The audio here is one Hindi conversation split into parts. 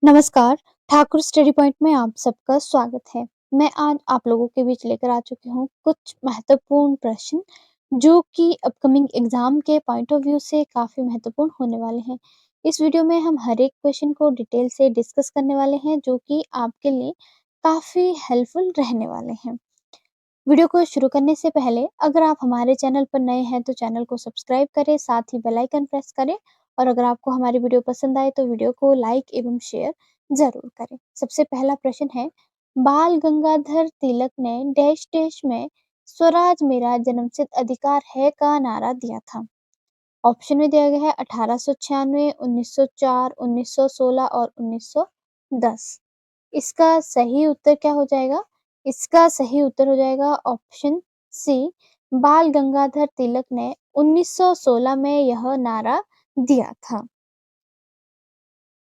नमस्कार, ठाकुर स्टडी पॉइंट में आप सबका स्वागत है। मैं आज आप लोगों के बीच लेकर आ चुकी हूँ कुछ महत्वपूर्ण प्रश्न जो कि अपकमिंग एग्जाम के पॉइंट ऑफ व्यू से काफ़ी महत्वपूर्ण होने वाले हैं। इस वीडियो में हम हर एक क्वेश्चन को डिटेल से डिस्कस करने वाले हैं जो कि आपके लिए काफ़ी हेल्पफुल रहने वाले हैं। वीडियो को शुरू करने से पहले अगर आप हमारे चैनल पर नए हैं तो चैनल को सब्सक्राइब करें, साथ ही बेल आइकन प्रेस करें और अगर आपको हमारी वीडियो पसंद आए तो वीडियो को लाइक एवं शेयर ज़रूर करें। सबसे पहला प्रश्न है, बाल गंगाधर तिलक ने डैश डैश में स्वराज मेरा जन्मसिद्ध अधिकार है का नारा दिया था। ऑप्शन में दिया गया है 1896, 1904, 1916 और 1910। इसका सही उत्तर क्या हो जाएगा? इसका सही उत्तर हो जाएगा ऑप्शन सी, बाल गंगाधर तिलक ने 1916 में यह नारा दिया था।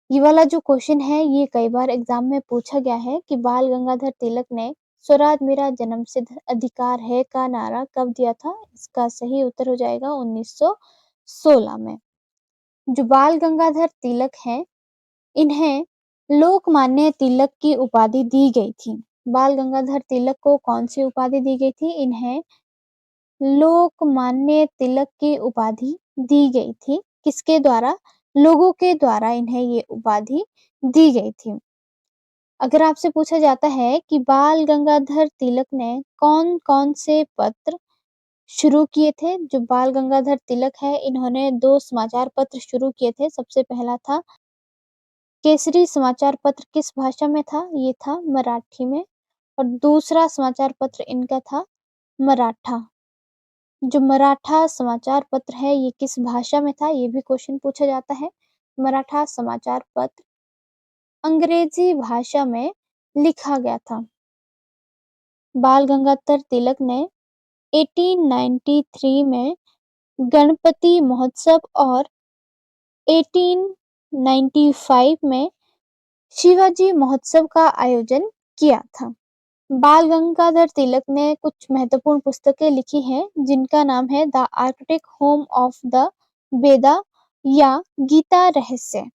ये वाला जो क्वेश्चन है ये कई बार एग्जाम में पूछा गया है कि बाल गंगाधर तिलक ने स्वराज मेरा जन्मसिद्ध अधिकार है का नारा कब दिया था। इसका सही उत्तर हो जाएगा 1916 में। जो बाल गंगाधर तिलक हैं इन्हें लोकमान्य तिलक की उपाधि दी गई थी। बाल गंगाधर तिलक को कौन सी उपाधि दी गई थी? इन्हें लोकमान्य तिलक की उपाधि दी गई थी। किसके द्वारा? लोगों के द्वारा इन्हें ये उपाधि दी गई थी। अगर आपसे पूछा जाता है कि बाल गंगाधर तिलक ने कौन-कौन से पत्र शुरू किए थे? जो बाल गंगाधर तिलक है इन्होंने 2 समाचार पत्र शुरू किए थे। सबसे पहला था केसरी समाचार पत्र, किस भाषा में था? ये था मराठी में। और दूसरा समाचार पत्र इनका था मराठा। जो मराठा समाचार पत्र है ये किस भाषा में था? ये भी क्वेश्चन पूछा जाता है। मराठा समाचार पत्र अंग्रेजी भाषा में लिखा गया था। बाल गंगाधर तिलक ने 1893 में गणपति महोत्सव और 1895 में शिवाजी महोत्सव का आयोजन किया था। बाल गंगाधर तिलक ने कुछ महत्वपूर्ण पुस्तकें लिखी हैं जिनका नाम है the Arctic home of the Veda या गीता रहस्य।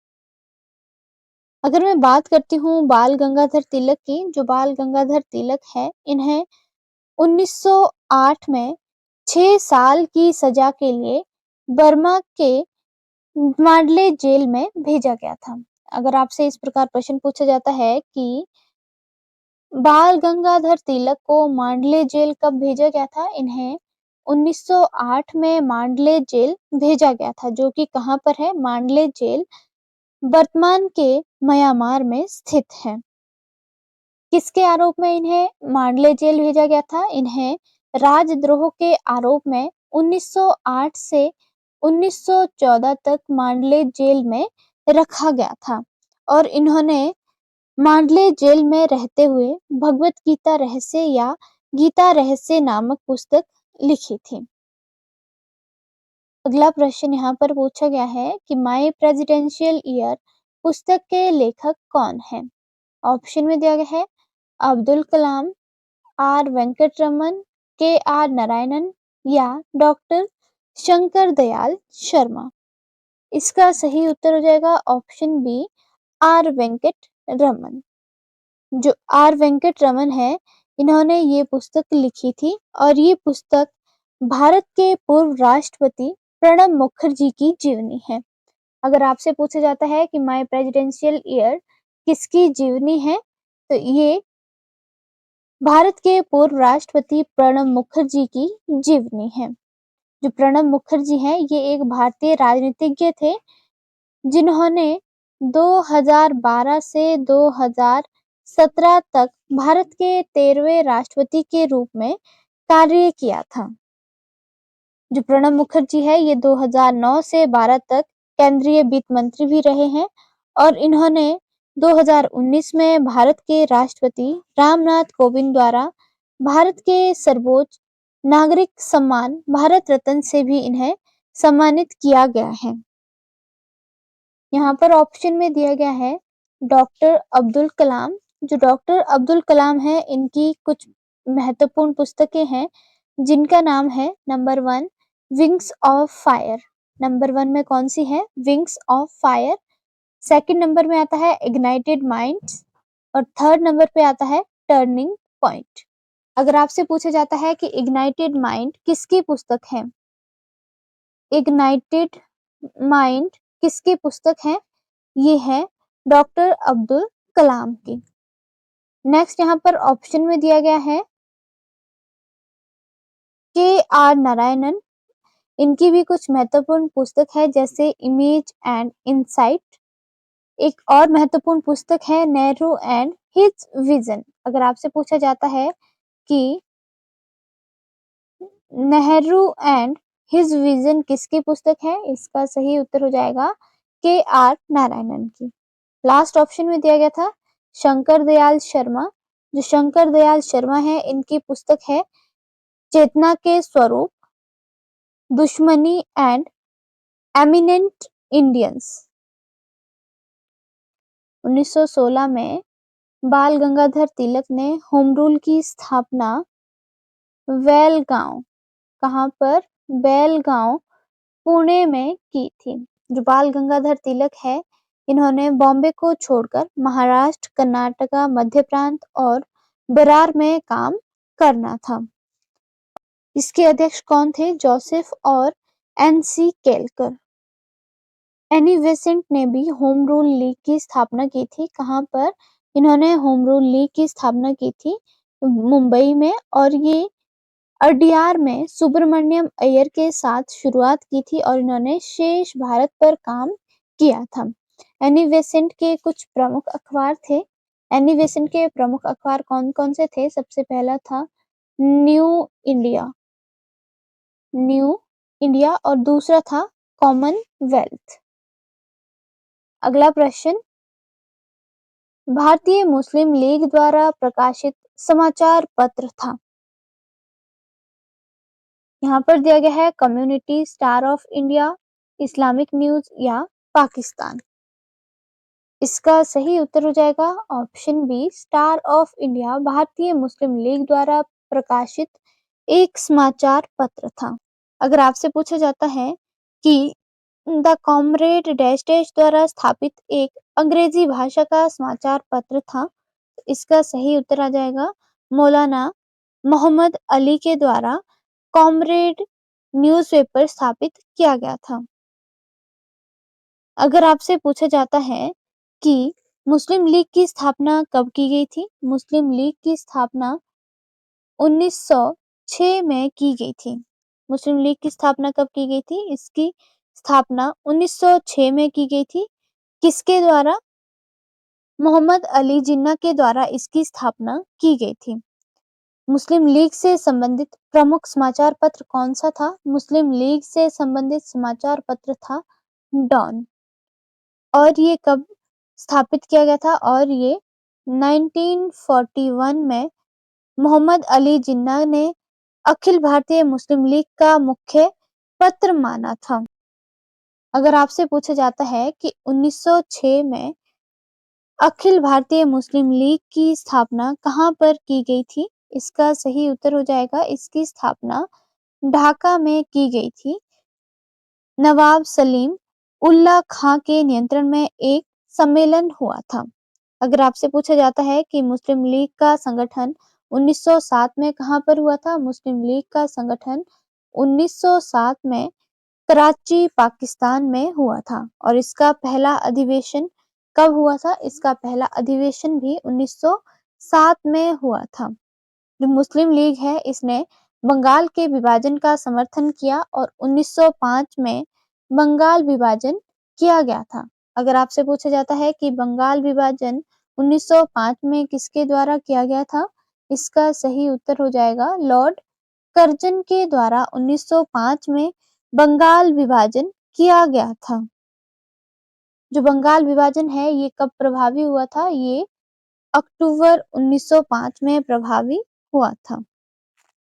अगर मैं बात करती हूँ बाल गंगाधर तिलक की, जो बाल गंगाधर तिलक है इन्हें 1908 में 6 साल की सजा के लिए बर्मा के मांडले जेल में भेजा गया था। अगर आपसे इस प्रकार प्रश्न पूछा जाता है कि बाल गंगाधर तिलक को मांडले जेल कब भेजा गया था? इन्हें 1908 में मांडले जेल भेजा गया था, जो कि कहाँ पर है? मांडले जेल वर्तमान के म्यांमार में स्थित है। किसके आरोप में इन्हें मांडले जेल भेजा गया था? इन्हें राजद्रोह के आरोप में 1908 से 1914 तक मांडले जेल में रखा गया था और इन्होंने मांडले जेल में रहते हुए भगवत गीता रहस्य या गीता रहस्य नामक पुस्तक लिखी थी। अगला प्रश्न यहाँ पर पूछा गया है कि माय प्रेसिडेंशियल ईयर पुस्तक के लेखक कौन हैं? ऑप्शन में दिया गया है अब्दुल कलाम, आर वेंकटरमन, के आर नारायणन या डॉक्टर शंकर दयाल शर्मा। इसका सही उत्तर हो जाएगा option B, R Venkat Raman. जो आर वेंकट रमन है इन्होंने ये पुस्तक लिखी थी और ये पुस्तक भारत के पूर्व राष्ट्रपति प्रणब मुखर्जी की जीवनी है। अगर आपसे पूछा जाता है कि माय प्रेसिडेंशियल ईयर किसकी जीवनी है तो ये भारत के पूर्व राष्ट्रपति प्रणब मुखर्जी की जीवनी है। जो प्रणब मुखर्जी हैं ये एक भारतीय राजनीतिज्ञ थे जिन्होंने 2012 से 2017 तक भारत के 13वें राष्ट्रपति के रूप में कार्य किया था। जो प्रणब मुखर्जी है ये 2009 से 12 तक केंद्रीय वित्त मंत्री भी रहे हैं और इन्होंने 2019 में भारत के राष्ट्रपति रामनाथ कोविंद द्वारा भारत के सर्वोच्च नागरिक सम्मान भारत रत्न से भी इन्हें सम्मानित किया गया है। यहाँ पर ऑप्शन में दिया गया है डॉक्टर अब्दुल कलाम। जो डॉक्टर अब्दुल कलाम है इनकी कुछ महत्वपूर्ण पुस्तकें हैं जिनका नाम है number 1 wings of fire. Number 1 में कौन सी है? Wings of fire. Second number में आता है इग्नाइटेड माइंड्स और थर्ड नंबर पे आता है टर्निंग पॉइंट। अगर आपसे पूछा जाता है कि इग्नाइटेड माइंड किसकी पुस्तक है, इग्नाइटेड माइंड किसकी पुस्तक है, ये है डॉक्टर अब्दुल कलाम की। नेक्स्ट यहाँ पर ऑप्शन में दिया गया है के आर नारायणन, इनकी भी कुछ महत्वपूर्ण पुस्तक है जैसे इमेज एंड इनसाइट। एक और महत्वपूर्ण पुस्तक है नेहरू एंड हिज विजन। अगर आपसे पूछा जाता है कि नेहरू एंड हिज विजन किसकी पुस्तक है, इसका सही उत्तर हो जाएगा के आर नारायणन की। लास्ट ऑप्शन में दिया गया था शंकर दयाल शर्मा। जो शंकर दयाल शर्मा है, इनकी पुस्तक है चेतना के स्वरूप, दुश्मनी एंड एमिनेंट इंडियंस। 1916 में बाल गंगाधर तिलक ने होम रूल की स्थापना बेलगांव, कहाँ पर, बेलगांव पुणे में की थी। जो बाल गंगाधर तिलक है, इन्होंने बॉम्बे को छोड़कर महाराष्ट्र, कर्नाटका, मध्य प्रांत और बेरार में काम करना था। इसके अध्यक्ष कौन थे, जोसेफ और एन.सी. केलकर। एनी बेसेंट ने भी होम रूल लीग की स्थापना की थी। कहाँ पर, इन्होंने होम रूल लीग की स्थापना की थी मुंबई में, और ये अडयार में सुब्रमण्यम अय्यर के साथ शुरुआत की थी और इन्होंने शेष भारत पर काम किया था। एनी बेसेंट के कुछ प्रमुख अखबार थे। एनी बेसेंट के प्रमुख अखबार कौन कौन से थे, सबसे पहला था न्यू इंडिया, न्यू इंडिया, और दूसरा था कॉमनवेल्थ। अगला प्रश्न, भारतीय मुस्लिम लीग द्वारा प्रकाशित समाचार पत्र था। यहाँ पर दिया गया है community, star of India, Islamic news या पाकिस्तान। इसका सही उत्तर हो जाएगा option B, star of India Bharatiya Muslim league द्वारा प्रकाशित एक समाचार पत्र था। अगर आपसे पूछा जाता है कि द कॉमरेड डैश डैश द्वारा स्थापित एक अंग्रेजी भाषा का समाचार पत्र था, तो इसका सही उत्तर आ जाएगा मौलाना मोहम्मद अली के द्वारा कॉमरेड न्यूज़पेपर स्थापित किया गया था। अगर आपसे पूछा जाता है कि मुस्लिम लीग की स्थापना कब की गई थी, मुस्लिम लीग की स्थापना 1906 में की गई थी। मुस्लिम लीग की स्थापना कब की गई थी, इसकी स्थापना 1906 में की गई थी। किसके द्वारा, मोहम्मद अली जिन्ना के द्वारा इसकी स्थापना की गई थी। मुस्लिम लीग से संबंधित प्रमुख समाचार पत्र कौन सा था, मुस्लिम लीग से संबंधित समाचार पत्र था डॉन। और ये कब स्थापित किया गया था, और ये 1941 में मोहम्मद अली जिन्ना ने अखिल भारतीय मुस्लिम लीग का मुख्य पत्र माना था। अगर आपसे पूछा जाता है कि 1906 में अखिल भारतीय मुस्लिम लीग की स्थापना कहाँ पर की गई थी, इसका सही उत्तर हो जाएगा इसकी स्थापना ढाका में की गई थी। नवाब सलीम उल्लाह खां के नियंत्रण में एक सम्मेलन हुआ था। अगर आपसे पूछा जाता है कि मुस्लिम लीग का संगठन 1907 में कहाँ पर हुआ था, मुस्लिम लीग का संगठन 1907 में कराची, पाकिस्तान में हुआ था। और इसका पहला अधिवेशन कब हुआ था, इसका पहला अधिवेशन भी 1907 में हुआ था। जो मुस्लिम लीग है, इसने बंगाल के विभाजन का समर्थन किया और 1905 में बंगाल विभाजन किया गया था। अगर आपसे पूछा जाता है कि बंगाल विभाजन 1905 में किसके द्वारा किया गया था, इसका सही उत्तर हो जाएगा लॉर्ड कर्जन के द्वारा 1905 में बंगाल विभाजन किया गया था। जो बंगाल विभाजन है, ये कब प्रभावी हुआ था, ये अक्टूबर 1905 में प्रभावी हुआ था।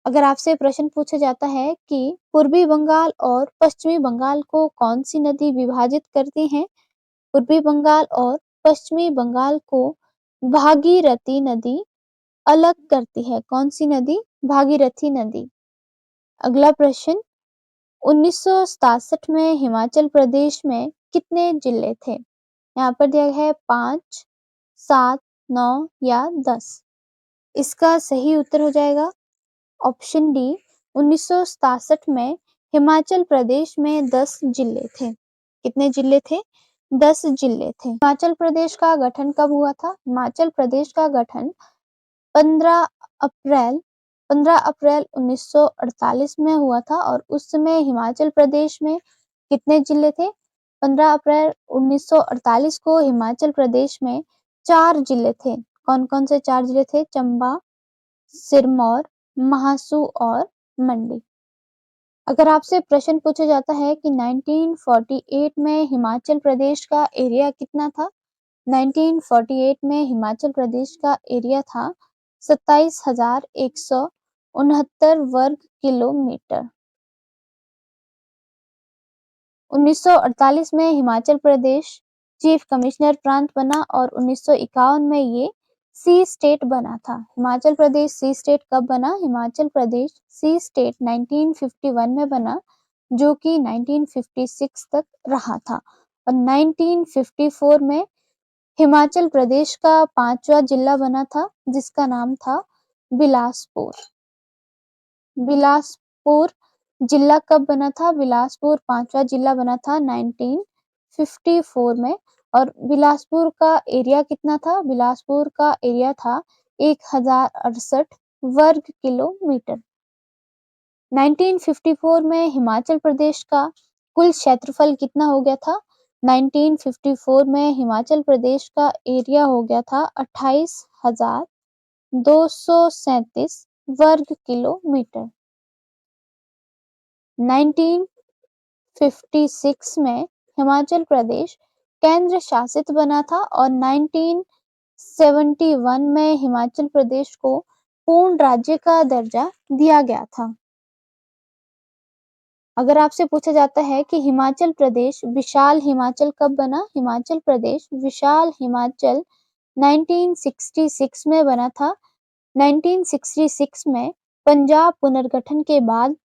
अगर आपसे प्रश्न पूछा जाता है कि पूर्वी बंगाल और पश्चिमी बंगाल को कौन सी नदी विभाजित करती है, पूर्वी बंगाल और पश्चिमी बंगाल को भागीरथी नदी अलग करती है। कौन सी नदी, भागीरथी नदी। अगला प्रश्न, 1967 में हिमाचल प्रदेश में कितने जिले थे, यहाँ पर दिया गया है 5, 7, 9 या 10। इसका सही उत्तर हो जाएगा ऑप्शन डी। 1967 में हिमाचल प्रदेश में 10 जिले थे। कितने जिले थे? 10 जिले थे। हिमाचल प्रदेश का गठन कब हुआ था? हिमाचल प्रदेश का गठन 15 अप्रैल 1948 में हुआ था और उस समय हिमाचल प्रदेश में कितने जिले थे? 15 अप्रैल 1948 को हिमाचल प्रदेश में 4 जिले थे। कौन-कौन से 4 जिले थे? चंबा, सिरमौर, महासू और मंडी। अगर आपसे प्रश्न पूछा जाता है कि 1948 में हिमाचल प्रदेश का एरिया कितना था? 1948 में हिमाचल प्रदेश का एरिया था 27,169 वर्ग किलोमीटर। 1948 में हिमाचल प्रदेश चीफ कमिश्नर प्रांत बना और 1951 में ये सी स्टेट बना था। हिमाचल प्रदेश सी स्टेट कब बना? हिमाचल प्रदेश सी स्टेट 1951 में बना, जो कि 1956 तक रहा था। और 1954 में हिमाचल प्रदेश का 5वां जिला बना था, जिसका नाम था बिलासपुर। बिलासपुर जिला कब बना था? बिलासपुर 5वां जिला बना था 1954 में। और बिलासपुर का एरिया कितना था? बिलासपुर का एरिया था 1068 वर्ग किलोमीटर। 1954 में हिमाचल प्रदेश का कुल क्षेत्रफल कितना हो गया था? 1954 में हिमाचल प्रदेश का एरिया हो गया था 28,237 वर्ग किलोमीटर। 1956 में हिमाचल प्रदेश केंद्र शासित बना था और 1971 में हिमाचल प्रदेश को पूर्ण राज्य का दर्जा दिया गया था। अगर आपसे पूछा जाता है कि हिमाचल प्रदेश विशाल हिमाचल कब बना? हिमाचल प्रदेश विशाल हिमाचल 1966 में बना था। 1966 में पंजाब पुनर्गठन के बाद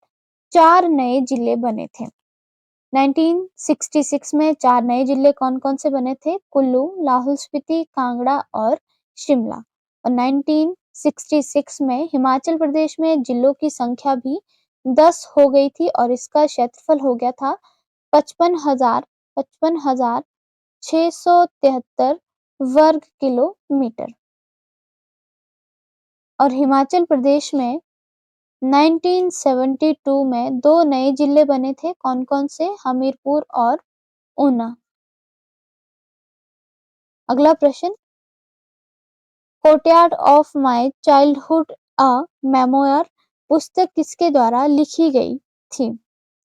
4 नए जिले बने थे। 1966 में 4 नए जिले कौन-कौन से बने थे? कुल्लू, लाहौल स्पीति, कांगड़ा और शिमला। और 1966 में हिमाचल प्रदेश में जिलों की संख्या भी 10 हो गई थी और इसका क्षेत्रफल हो गया था 55,673 वर्ग किलोमीटर। और हिमाचल प्रदेश में 1972 में 2 नए जिले बने थे। कौन-कौन से? हमीरपुर और ऊना। अगला प्रश्न, courtyard of my childhood a memoir पुस्तक किसके द्वारा लिखी गई थी?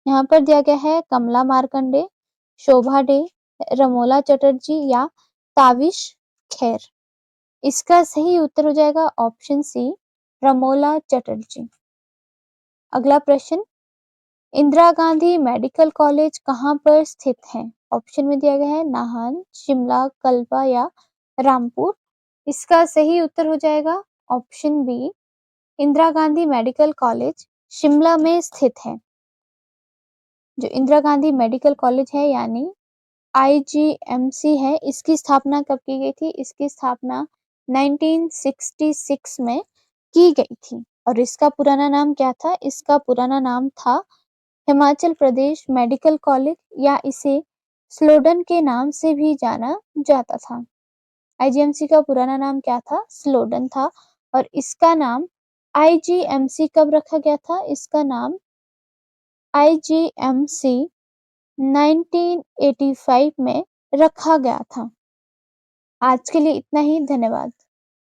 यहाँ पर दिया गया है कमला मार्कंडे, शोभा डे, रमोला चटर्जी या ताविश खेर। इसका सही उत्तर हो जाएगा ऑप्शन सी, रमोला चटर्जी। अगला प्रश्न, इंदिरा गांधी मेडिकल कॉलेज कहाँ पर स्थित है? ऑप्शन में दिया गया है नाहन, शिमला, कल्पा या रामपुर। इसका सही उत्तर हो जाएगा option B, Indira Gandhi medical college Shimla में स्थित है। जो इंदिरा गांधी मेडिकल कॉलेज है यानी आईजीएमसी है, इसकी स्थापना कब की गई थी? इसकी स्थापना 1966 में की गई थी। और इसका पुराना नाम क्या था? इसका पुराना नाम था हिमाचल प्रदेश मेडिकल कॉलेज या इसे स्लोडन के नाम से भी जाना जाता था। आईजीएमसी का पुराना नाम क्या था? स्लोडन था। और इसका नाम आईजीएमसी कब रखा गया था? इसका नाम आईजीएमसी 1985 में रखा गया था। आज के लिए इतना ही, धन्यवाद।